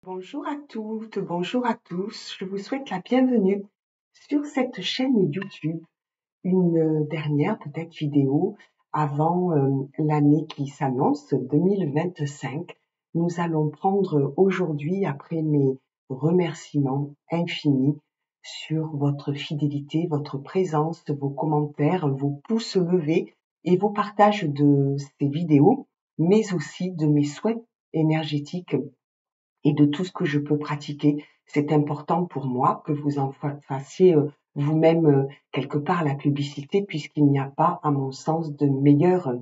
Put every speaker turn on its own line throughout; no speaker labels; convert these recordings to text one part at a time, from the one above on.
Bonjour à toutes, bonjour à tous. Je vous souhaite la bienvenue sur cette chaîne YouTube. Une dernière peut-être vidéo avant l'année qui s'annonce 2025. Nous allons prendre aujourd'hui, après mes remerciements infinis sur votre fidélité, votre présence, vos commentaires, vos pouces levés et vos partages de ces vidéos, mais aussi de mes souhaits énergétiques et de tout ce que je peux pratiquer. C'est important pour moi que vous en fassiez vous-même quelque part la publicité, puisqu'il n'y a pas, à mon sens, de meilleure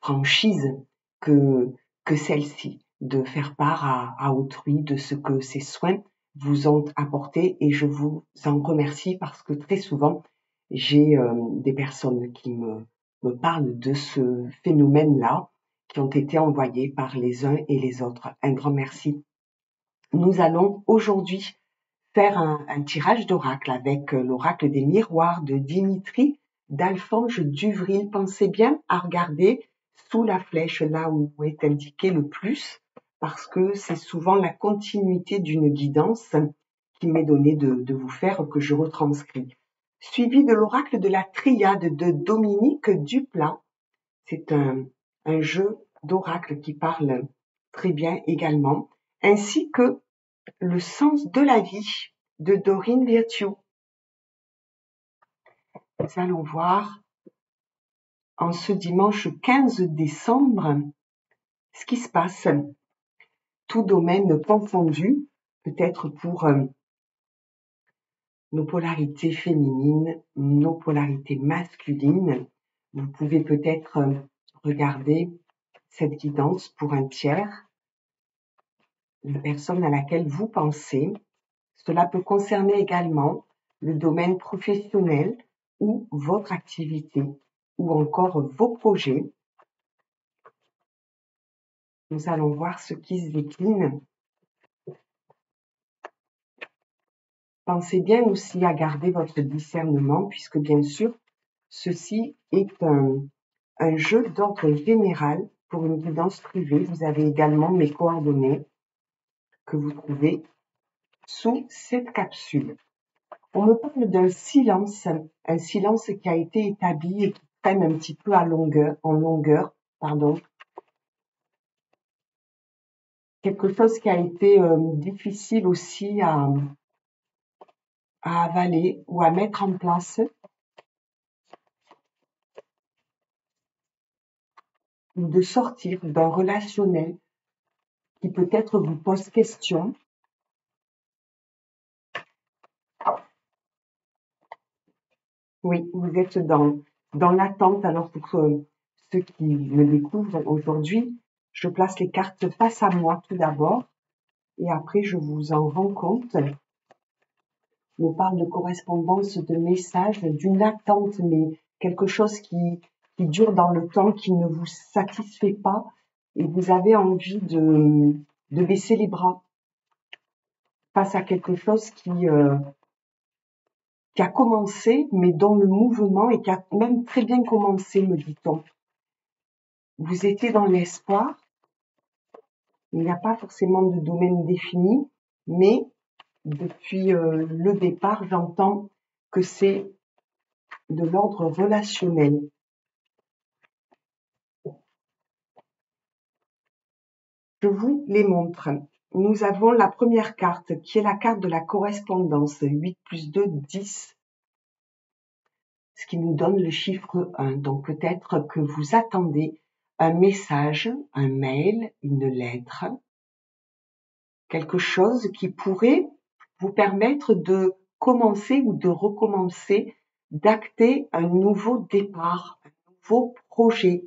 franchise que, que celle-ci, de faire part à autrui de ce que ces soins vous ont apporté, et je vous en remercie parce que très souvent, j'ai des personnes qui me parlent de ce phénomène-là, qui ont été envoyés par les uns et les autres. Un grand merci. Nous allons aujourd'hui faire un tirage d'oracle avec l'oracle des miroirs de Dimitri d'Alphonse Duvril. Pensez bien à regarder sous la flèche là où est indiqué le plus, parce que c'est souvent la continuité d'une guidance qui m'est donnée de vous faire, que je retranscris. Suivi de l'oracle de la triade de Dominique Duplat. C'est un jeu d'oracle qui parle très bien également, ainsi que le sens de la vie de Dorine Virtue. Nous allons voir en ce dimanche 15 décembre ce qui se passe, tout domaine confondu, peut-être pour nos polarités féminines, nos polarités masculines. Vous pouvez peut-être regarder cette guidance pour un tiers, la personne à laquelle vous pensez. Cela peut concerner également le domaine professionnel ou votre activité ou encore vos projets. Nous allons voir ce qui se décline. Pensez bien aussi à garder votre discernement, puisque bien sûr, ceci est un jeu d'ordre général pour une guidance privée. Vous avez également mes coordonnées que vous trouvez sous cette capsule. On me parle d'un silence, un silence qui a été établi et qui traîne un petit peu en longueur. Quelque chose qui a été difficile aussi à avaler ou à mettre en place, ou de sortir d'un relationnel qui peut-être vous pose question. Oui, vous êtes dans l'attente. Alors pour ceux qui me découvrent aujourd'hui, je place les cartes face à moi tout d'abord et après je vous en rends compte. On parle de correspondance, de messages, d'une attente, mais quelque chose qui dure dans le temps, qui ne vous satisfait pas et vous avez envie de baisser les bras face à quelque chose qui a commencé, mais dont le mouvement, et qui a même très bien commencé, me dit-on. Vous étiez dans l'espoir, il n'y a pas forcément de domaine défini, mais depuis le départ, j'entends que c'est de l'ordre relationnel. Je vous les montre. Nous avons la première carte qui est la carte de la correspondance, 8 plus 2, 10, ce qui nous donne le chiffre 1. Donc peut-être que vous attendez un message, un mail, une lettre, quelque chose qui pourrait vous permettre de commencer ou de recommencer, d'acter un nouveau départ, un nouveau projet.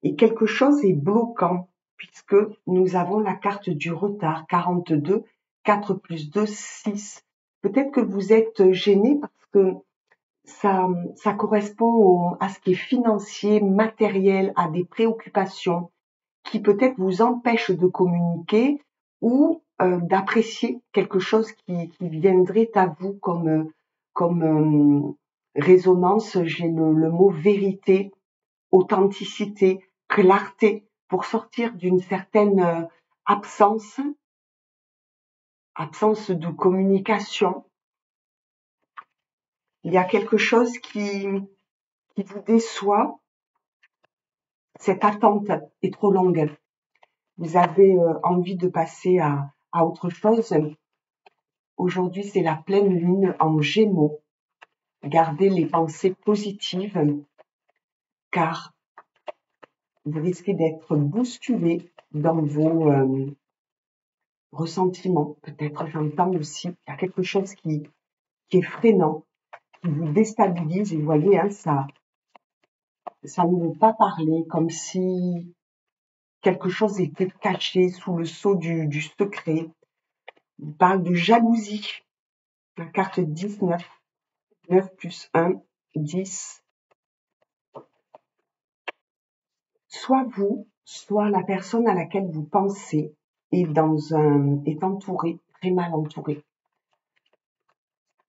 Et quelque chose est bloquant, puisque nous avons la carte du retard, 42, 4 plus 2, 6. Peut-être que vous êtes gêné parce que ça correspond à ce qui est financier, matériel, à des préoccupations qui peut-être vous empêchent de communiquer ou d'apprécier quelque chose qui viendrait à vous comme résonance. J'ai le mot vérité, authenticité, clarté, pour sortir d'une certaine absence de communication. Il y a quelque chose qui vous déçoit. Cette attente est trop longue. Vous avez envie de passer à autre chose. Aujourd'hui, c'est la pleine lune en Gémeaux. Gardez les pensées positives, car vous risquez d'être bousculé dans vos ressentiments. Peut-être j'entends aussi, il y a quelque chose qui est freinant, qui vous déstabilise. Et vous voyez, hein, ça ne veut pas parler, comme si quelque chose était caché sous le sceau du secret. Il parle de jalousie. La carte 19, 9 plus 1, 10. Soit vous, soit la personne à laquelle vous pensez est entourée, très mal entourée.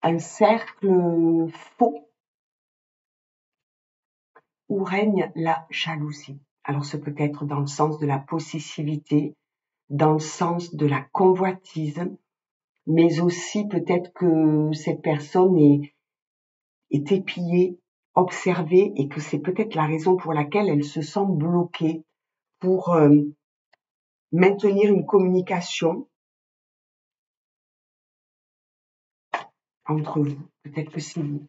Un cercle faux où règne la jalousie. Alors, ce peut être dans le sens de la possessivité, dans le sens de la convoitise, mais aussi peut-être que cette personne est épiée, observée, et que c'est peut-être la raison pour laquelle elle se sent bloquée pour maintenir une communication entre vous. Peut-être que c'est vous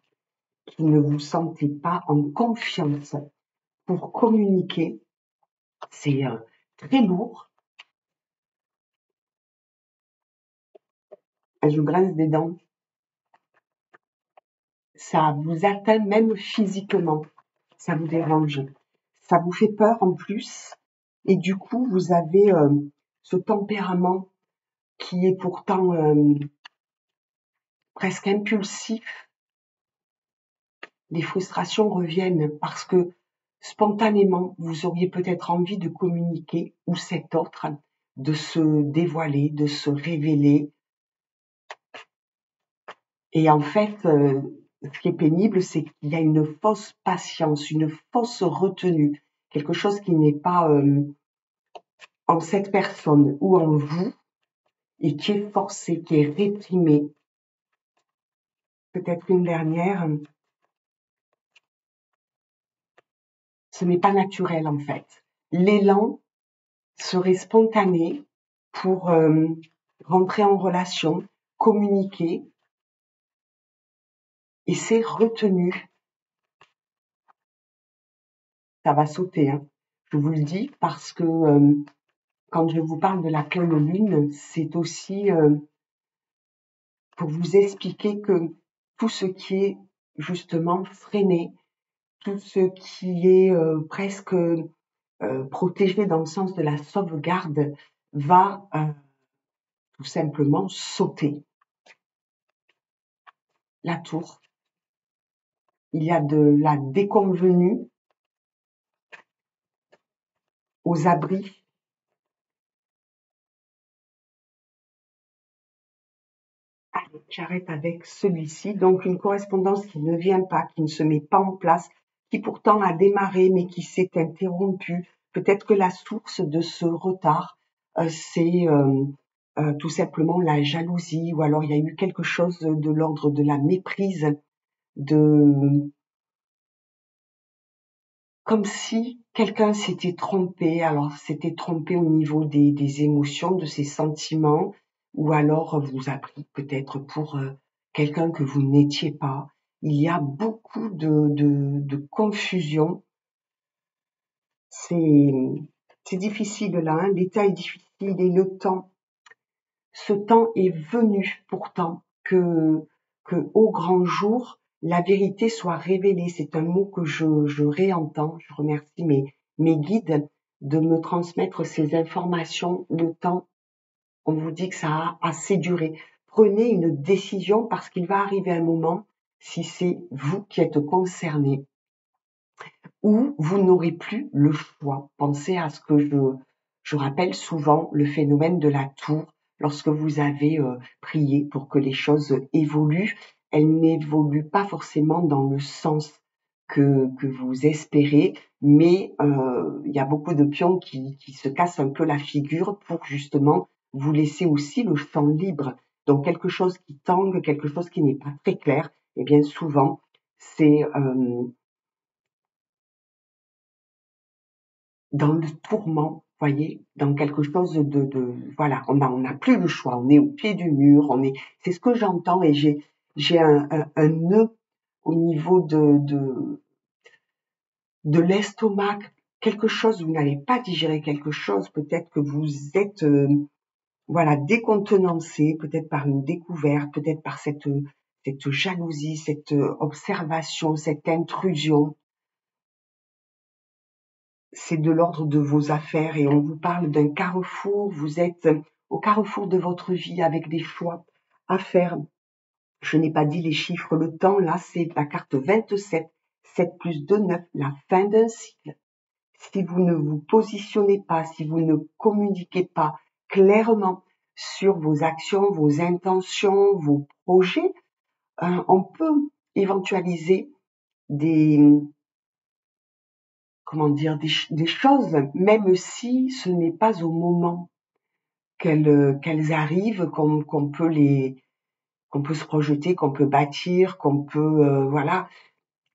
qui ne vous sentez pas en confiance pour communiquer. C'est très lourd. Je grince des dents. Ça vous atteint même physiquement. Ça vous dérange. Ça vous fait peur en plus. Et du coup, vous avez ce tempérament qui est pourtant presque impulsif. Les frustrations reviennent parce que spontanément, vous auriez peut-être envie de communiquer, ou cet autre, de se dévoiler, de se révéler. Et en fait, ce qui est pénible, c'est qu'il y a une fausse patience, une fausse retenue, quelque chose qui n'est pas en cette personne ou en vous, et qui est forcé, qui est réprimé. Peut-être une dernière. Ce n'est pas naturel en fait. L'élan serait spontané pour rentrer en relation, communiquer, et c'est retenu. Ça va sauter, hein. Je vous le dis parce que quand je vous parle de la pleine lune, c'est aussi pour vous expliquer que tout ce qui est justement freiné, tout ce qui est presque protégé dans le sens de la sauvegarde va tout simplement sauter. La tour. Il y a de la déconvenue aux abris. Allez, j'arrête avec celui-ci. Donc, une correspondance qui ne vient pas, qui ne se met pas en place, qui pourtant a démarré, mais qui s'est interrompue. Peut-être que la source de ce retard, c'est tout simplement la jalousie, ou alors il y a eu quelque chose de l'ordre de la méprise, comme si quelqu'un s'était trompé. Alors, s'était trompé au niveau des émotions, de ses sentiments, ou alors vous a pris peut-être pour quelqu'un que vous n'étiez pas. Il y a beaucoup de confusion. C'est difficile là, hein. L'état est difficile et le temps. Ce temps est venu pourtant que au grand jour, la vérité soit révélée. C'est un mot que je réentends. Je remercie mes guides de me transmettre ces informations. Le temps, on vous dit que ça a assez duré. Prenez une décision parce qu'il va arriver un moment, si c'est vous qui êtes concerné, où vous n'aurez plus le choix. Pensez à ce que je rappelle souvent, le phénomène de la tour. Lorsque vous avez prié pour que les choses évoluent, elles n'évoluent pas forcément dans le sens que vous espérez, mais il y a beaucoup de pions qui se cassent un peu la figure pour justement vous laisser aussi le champ libre. Donc quelque chose qui tangue, quelque chose qui n'est pas très clair, et bien souvent c'est dans le tourment, voyez, dans quelque chose voilà, on n'a plus le choix, on est au pied du mur, c'est ce que j'entends et j'ai un nœud au niveau de l'estomac, quelque chose, vous n'avez pas digéré quelque chose, peut-être que vous êtes voilà, décontenancé, peut-être par une découverte, peut-être par cette jalousie, cette observation, cette intrusion. C'est de l'ordre de vos affaires et on vous parle d'un carrefour, vous êtes au carrefour de votre vie avec des choix à faire. Je n'ai pas dit les chiffres, le temps, là c'est la carte 27, 7 plus 2, 9, la fin d'un cycle. Si vous ne vous positionnez pas, si vous ne communiquez pas clairement sur vos actions, vos intentions, vos projets, on peut éventualiser des choses, même si ce n'est pas au moment qu'elles arrivent qu'on peut se projeter, qu'on peut bâtir, qu'on peut voilà,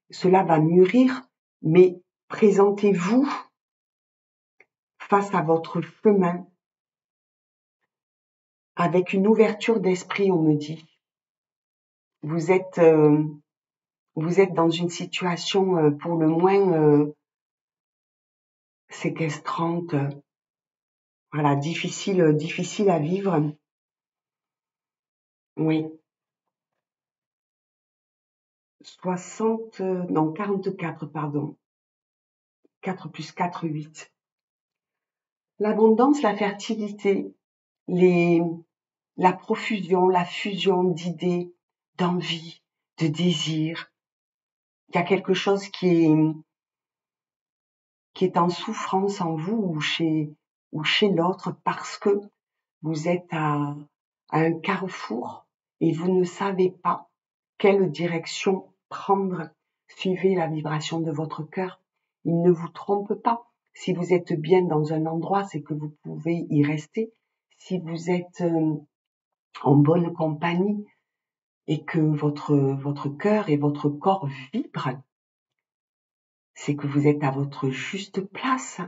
cela va mûrir, mais présentez-vous face à votre chemin avec une ouverture d'esprit, on me dit. Vous êtes dans une situation pour le moins séquestrante, voilà, difficile à vivre. Oui. 44, pardon. 4 plus 4, 8. L'abondance, la fertilité, la profusion, la fusion d'idées, d'envie, de désirs. Il y a quelque chose qui est en souffrance en vous ou chez l'autre parce que vous êtes à un carrefour et vous ne savez pas quelle direction prendre. Suivez la vibration de votre cœur. Il ne vous trompe pas. Si vous êtes bien dans un endroit, c'est que vous pouvez y rester. Si vous êtes en bonne compagnie et que votre cœur et votre corps vibrent, c'est que vous êtes à votre juste place.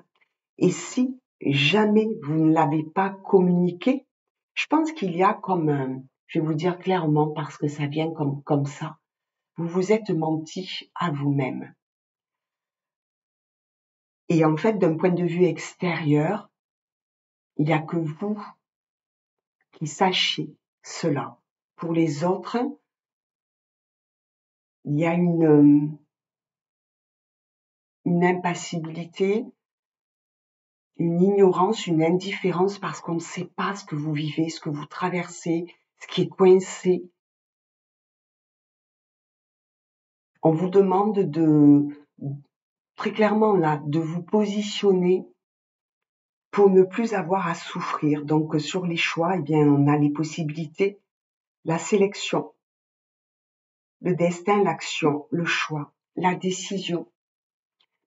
Et si jamais vous ne l'avez pas communiqué, je pense qu'il y a comme, je vais vous dire clairement parce que ça vient comme ça, vous vous êtes menti à vous-même. Et en fait, d'un point de vue extérieur, il n'y a que vous qui sachiez cela. Pour les autres, il y a une impassibilité, une ignorance, une indifférence parce qu'on ne sait pas ce que vous vivez, ce que vous traversez, ce qui est coincé. On vous demande très clairement là, de vous positionner pour ne plus avoir à souffrir. Donc sur les choix, eh bien, on a les possibilités, la sélection, le destin, l'action, le choix, la décision.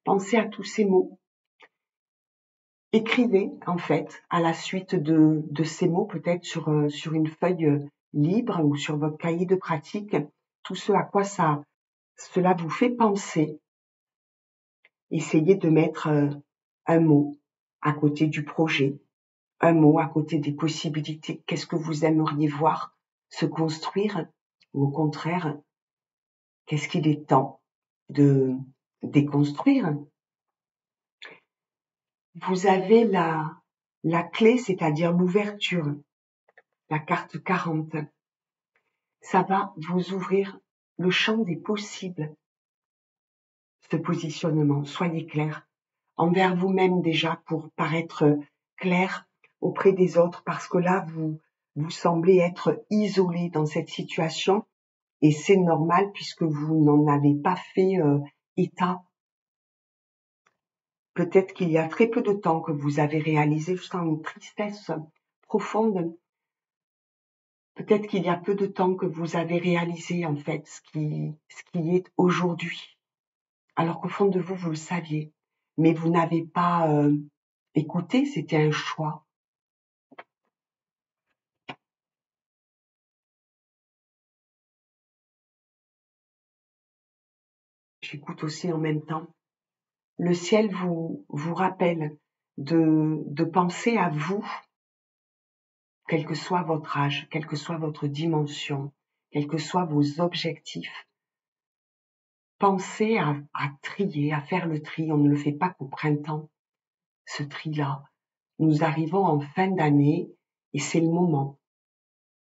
Pensez à tous ces mots. Écrivez en fait à la suite de ces mots, peut-être sur une feuille libre ou sur votre cahier de pratique, tout ce à quoi cela vous fait penser. Essayez de mettre un mot à côté du projet, un mot à côté des possibilités. Qu'est-ce que vous aimeriez voir se construire ou au contraire, qu'est-ce qu'il est temps de déconstruire? Vous avez la clé, c'est-à-dire l'ouverture, la carte 40. Ça va vous ouvrir le champ des possibles, ce positionnement. Soyez clair envers vous-même déjà pour paraître clair auprès des autres parce que là, vous semblez être isolé dans cette situation et c'est normal puisque vous n'en avez pas fait état. Peut-être qu'il y a très peu de temps que vous avez réalisé, je sens une tristesse profonde. Peut-être qu'il y a peu de temps que vous avez réalisé en fait ce qui est aujourd'hui. alors qu'au fond de vous, vous le saviez, mais vous n'avez pas écouté, c'était un choix. J'écoute aussi en même temps. Le ciel vous rappelle de penser à vous, quel que soit votre âge, quelle que soit votre dimension, quels que soient vos objectifs. Pensez à trier, à faire le tri. On ne le fait pas qu'au printemps, ce tri-là. Nous arrivons en fin d'année et c'est le moment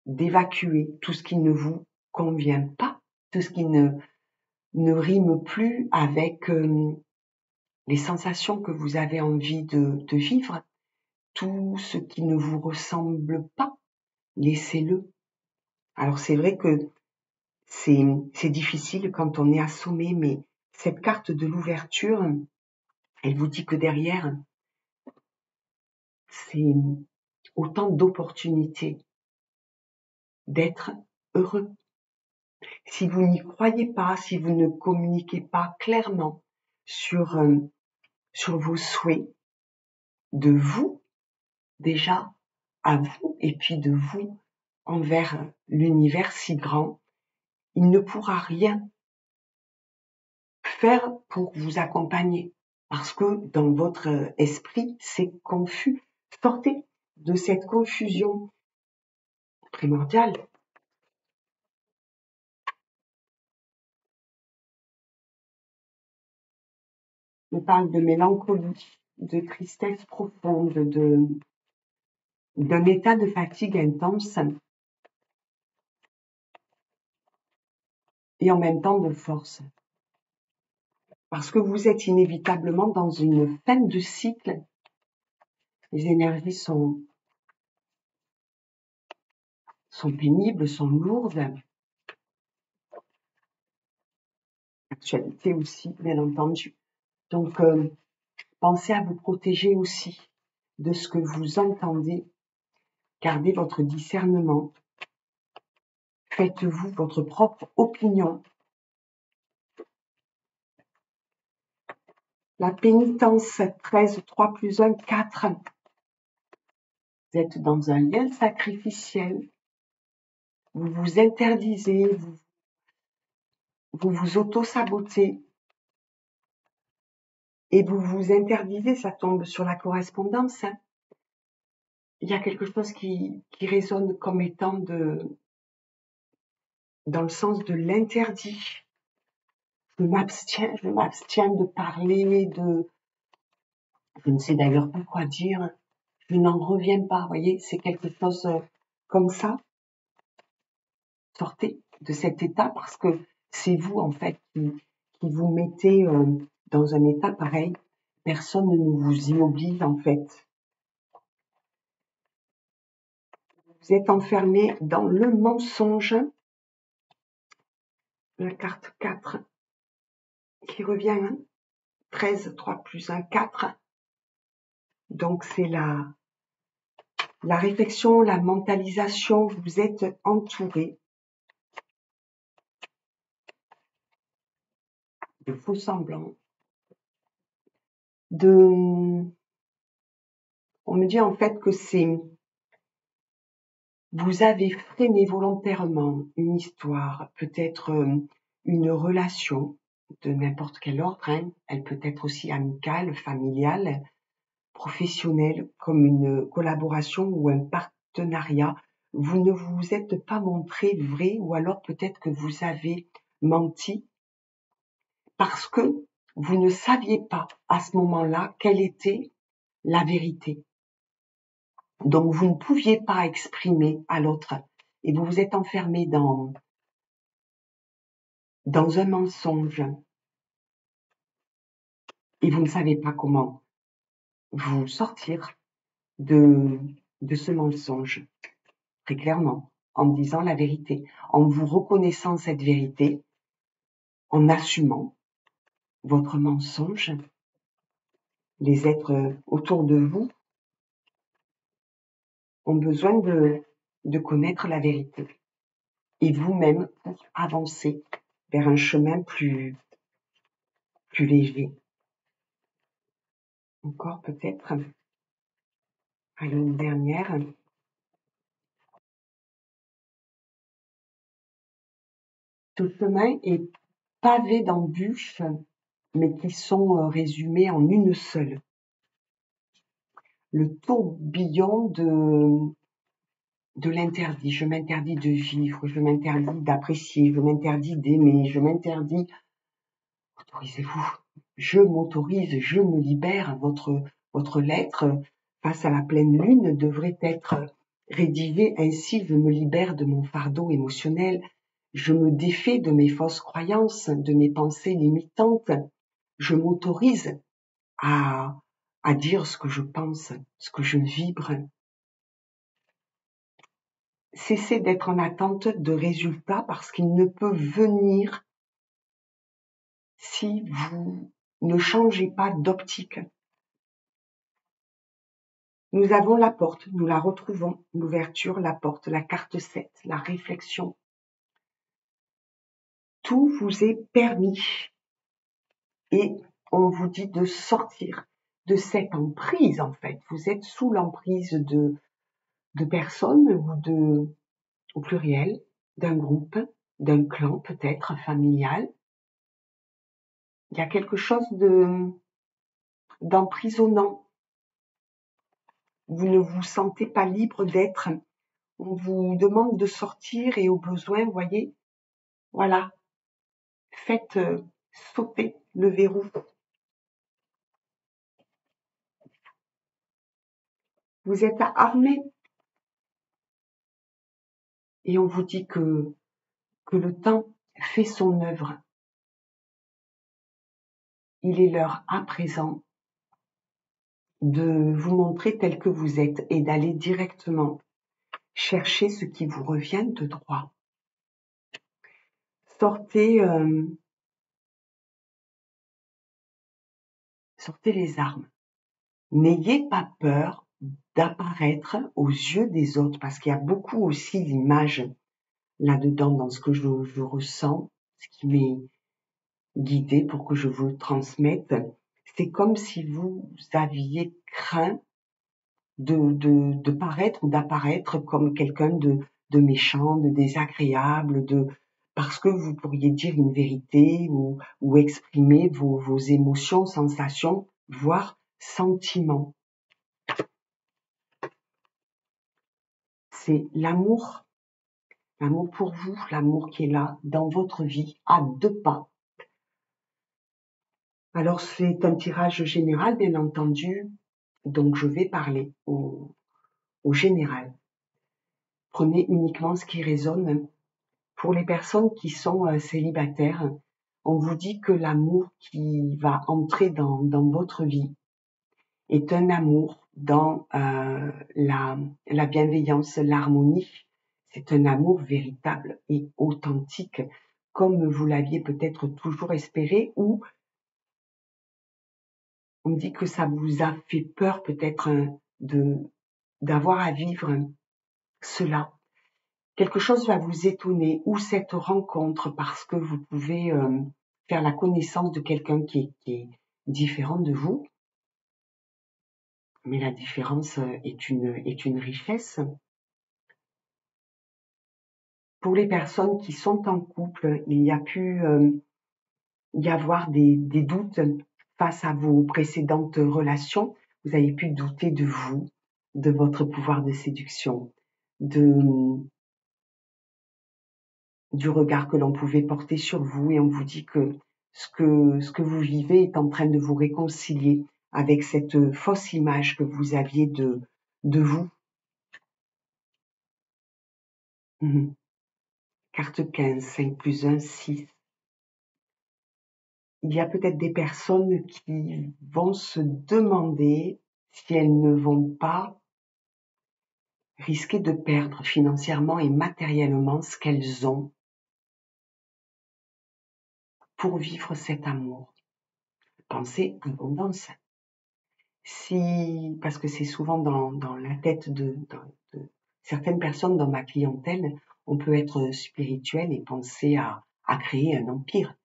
d'évacuer tout ce qui ne vous convient pas, tout ce qui ne rime plus avec les sensations que vous avez envie de vivre, tout ce qui ne vous ressemble pas, laissez-le. Alors c'est vrai que c'est difficile quand on est assommé, mais cette carte de l'ouverture, elle vous dit que derrière, c'est autant d'opportunités d'être heureux. Si vous n'y croyez pas, si vous ne communiquez pas clairement sur vos souhaits, de vous, déjà, à vous, et puis de vous envers l'univers si grand, il ne pourra rien faire pour vous accompagner. Parce que dans votre esprit, c'est confus. Sortez de cette confusion primordiale. On parle de mélancolie, de tristesse profonde, d'un état de fatigue intense et en même temps de force. Parce que vous êtes inévitablement dans une fin de cycle. Les énergies sont pénibles, sont lourdes. L'actualité aussi, bien entendu. Donc, pensez à vous protéger aussi de ce que vous entendez. Gardez votre discernement. Faites-vous votre propre opinion. La pénitence 13, 3 plus 1, 4. Vous êtes dans un lien sacrificiel. Vous vous interdisez, vous vous auto-sabotez. Et vous vous interdisez, ça tombe sur la correspondance. Il y a quelque chose qui résonne comme étant dans le sens de l'interdit. Je m'abstiens de parler, je ne sais d'ailleurs pas quoi dire, je n'en reviens pas, vous voyez, c'est quelque chose comme ça. Sortez de cet état parce que c'est vous, en fait, qui vous mettez dans un état pareil. Personne ne vous y oblige, en fait. Vous êtes enfermé dans le mensonge. La carte 4 qui revient, 13, 3 plus 1, 4. Donc c'est la réflexion, la mentalisation, vous êtes entouré de faux semblants, on me dit en fait que vous avez freiné volontairement une histoire, peut-être une relation de n'importe quel ordre, hein. Elle peut être aussi amicale, familiale, professionnelle, comme une collaboration ou un partenariat. Vous ne vous êtes pas montré vrai, ou alors peut-être que vous avez menti parce que vous ne saviez pas à ce moment-là quelle était la vérité. Donc vous ne pouviez pas exprimer à l'autre et vous vous êtes enfermé dans un mensonge et vous ne savez pas comment vous sortir de ce mensonge, très clairement, en disant la vérité, en vous reconnaissant cette vérité, en assumant votre mensonge. Les êtres autour de vous ont besoin de connaître la vérité. Et vous-même pour avancer vers un chemin plus plus léger. Encore peut-être. Allez, une dernière. Ce chemin est pavé d'embûches, mais qui sont résumées en une seule. Le tourbillon de l'interdit. Je m'interdis de vivre, je m'interdis d'apprécier, je m'interdis d'aimer, je m'interdis. Autorisez-vous. Je m'autorise, je me libère. Votre lettre face à la pleine lune devrait être rédigée ainsi. Je me libère de mon fardeau émotionnel. Je me défais de mes fausses croyances, de mes pensées limitantes. Je m'autorise à dire ce que je pense, ce que je vibre. Cessez d'être en attente de résultats parce qu'il ne peut venir si vous ne changez pas d'optique. Nous avons la porte, nous la retrouvons, l'ouverture, la porte, la carte 7, la réflexion. Tout vous est permis et on vous dit de sortir de cette emprise en fait. Vous êtes sous l'emprise de personnes ou au pluriel, d'un groupe, d'un clan peut-être familial. Il y a quelque chose d'emprisonnant. Vous ne vous sentez pas libre d'être. On vous demande de sortir et au besoin, voyez, voilà, faites sauter le verrou. Vous êtes armé et on vous dit que le temps fait son œuvre. Il est l'heure à présent de vous montrer tel que vous êtes et d'aller directement chercher ce qui vous revient de droit. Sortez les armes. N'ayez pas peur d'apparaître aux yeux des autres parce qu'il y a beaucoup aussi d'images là-dedans dans ce que je ressens, ce qui m'est guidé pour que je vous le transmette. C'est comme si vous aviez craint de paraître ou d'apparaître comme quelqu'un de méchant, de désagréable, parce que vous pourriez dire une vérité ou exprimer vos émotions, sensations, voire sentiments. C'est l'amour pour vous, l'amour qui est là dans votre vie à 2 pas. Alors c'est un tirage général, bien entendu, donc je vais parler au général. Prenez uniquement ce qui résonne. Pour les personnes qui sont célibataires, on vous dit que l'amour qui va entrer dans votre vie est un amour dans la bienveillance, l'harmonie. C'est un amour véritable et authentique, comme vous l'aviez peut-être toujours espéré, ou on me dit que ça vous a fait peur peut-être d'avoir à vivre cela. Quelque chose va vous étonner, ou cette rencontre, parce que vous pouvez faire la connaissance de quelqu'un qui est différent de vous. Mais la différence est une richesse. Pour les personnes qui sont en couple, il y a pu y avoir des doutes face à vos précédentes relations. Vous avez pu douter de vous, de votre pouvoir de séduction, du regard que l'on pouvait porter sur vous, et on vous dit que ce que vous vivez est en train de vous réconcilier avec cette fausse image que vous aviez de vous. Carte 15, 5 plus 1, 6. Il y a peut-être des personnes qui vont se demander si elles ne vont pas risquer de perdre financièrement et matériellement ce qu'elles ont pour vivre cet amour. Pensez abondance. Parce que c'est souvent dans la tête de certaines personnes dans ma clientèle, on peut être spirituel et penser à créer un empire,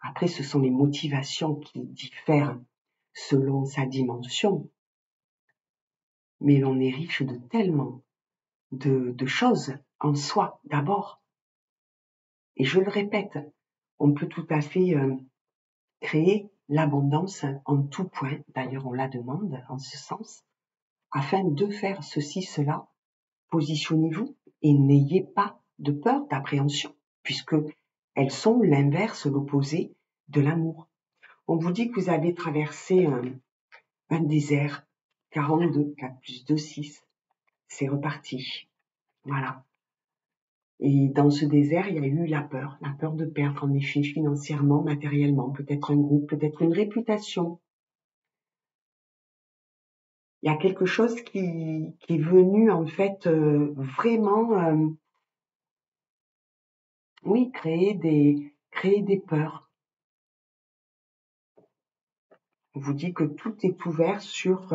Après, ce sont les motivations qui diffèrent selon sa dimension, mais l'on est riche de tellement de choses en soi d'abord. Et je le répète, on peut tout à fait créer l'abondance en tout point, d'ailleurs on la demande en ce sens, afin de faire ceci, cela. Positionnez-vous et n'ayez pas de peur, d'appréhension, puisque elles sont l'inverse, l'opposé de l'amour. On vous dit que vous avez traversé un désert, 42, 4 plus 2, 6, c'est reparti. Voilà. Et dans ce désert, il y a eu la peur de perdre en effet financièrement, matériellement, peut-être un groupe, peut-être une réputation. Il y a quelque chose qui est venu en fait vraiment, oui, créer des peurs. On vous dit que tout est ouvert sur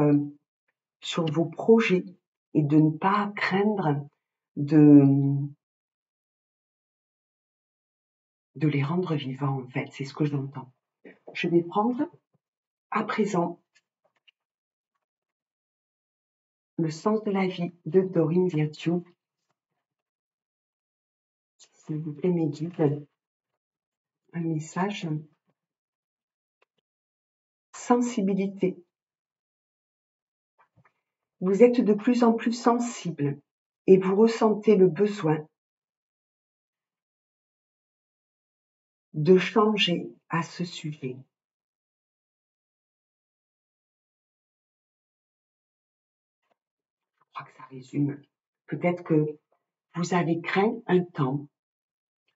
vos projets et de ne pas craindre de les rendre vivants en fait, c'est ce que j'entends. Je vais prendre à présent le sens de la vie de Doreen Virtue. S'il vous plaît, mes guides, un message. Sensibilité. Vous êtes de plus en plus sensible et vous ressentez le besoin de changer à ce sujet. Je crois que ça résume. Peut-être que vous avez craint un temps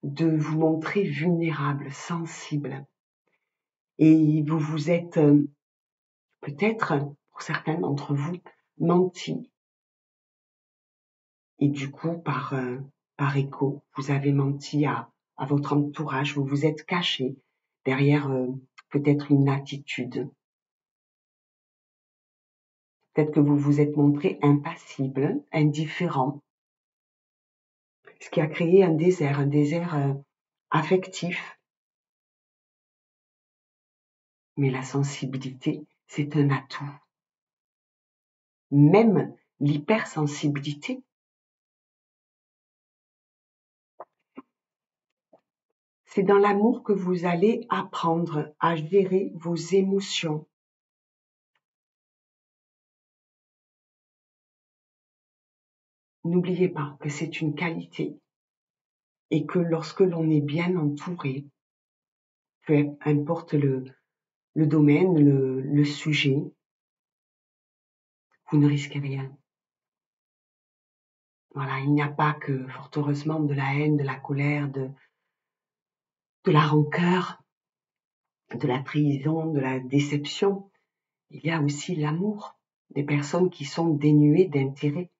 de vous montrer vulnérable, sensible. Et vous vous êtes peut-être, pour certains d'entre vous, menti. Et du coup, par écho, vous avez menti à votre entourage, vous vous êtes caché derrière peut-être une attitude. Peut-être que vous vous êtes montré impassible, indifférent, ce qui a créé un désert affectif. Mais la sensibilité, c'est un atout. Même l'hypersensibilité. C'est dans l'amour que vous allez apprendre à gérer vos émotions. N'oubliez pas que c'est une qualité et que lorsque l'on est bien entouré, peu importe le domaine, le sujet, vous ne risquez rien. Voilà, il n'y a pas que, fort heureusement, de la haine, de la colère, de la rancœur, de la trahison, de la déception. Il y a aussi l'amour des personnes qui sont dénuées d'intérêt.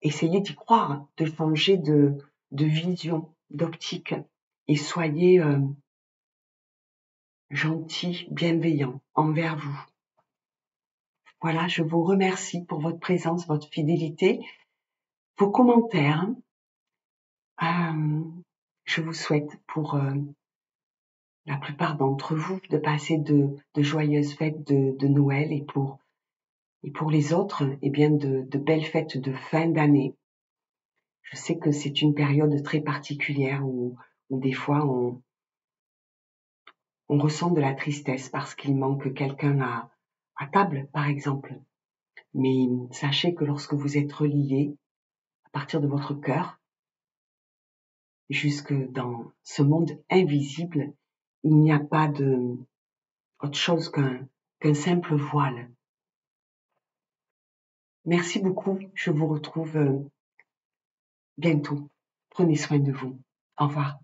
Essayez d'y croire, de changer de vision, d'optique, et soyez gentils, bienveillants envers vous. Voilà, je vous remercie pour votre présence, votre fidélité, vos commentaires. Je vous souhaite pour la plupart d'entre vous de passer de joyeuses fêtes de Noël et pour les autres, eh bien de belles fêtes de fin d'année. Je sais que c'est une période très particulière où des fois on ressent de la tristesse parce qu'il manque quelqu'un à table, par exemple. Mais sachez que lorsque vous êtes relié à partir de votre cœur, jusque dans ce monde invisible, il n'y a pas autre chose qu'un simple voile. Merci beaucoup, je vous retrouve bientôt. Prenez soin de vous. Au revoir.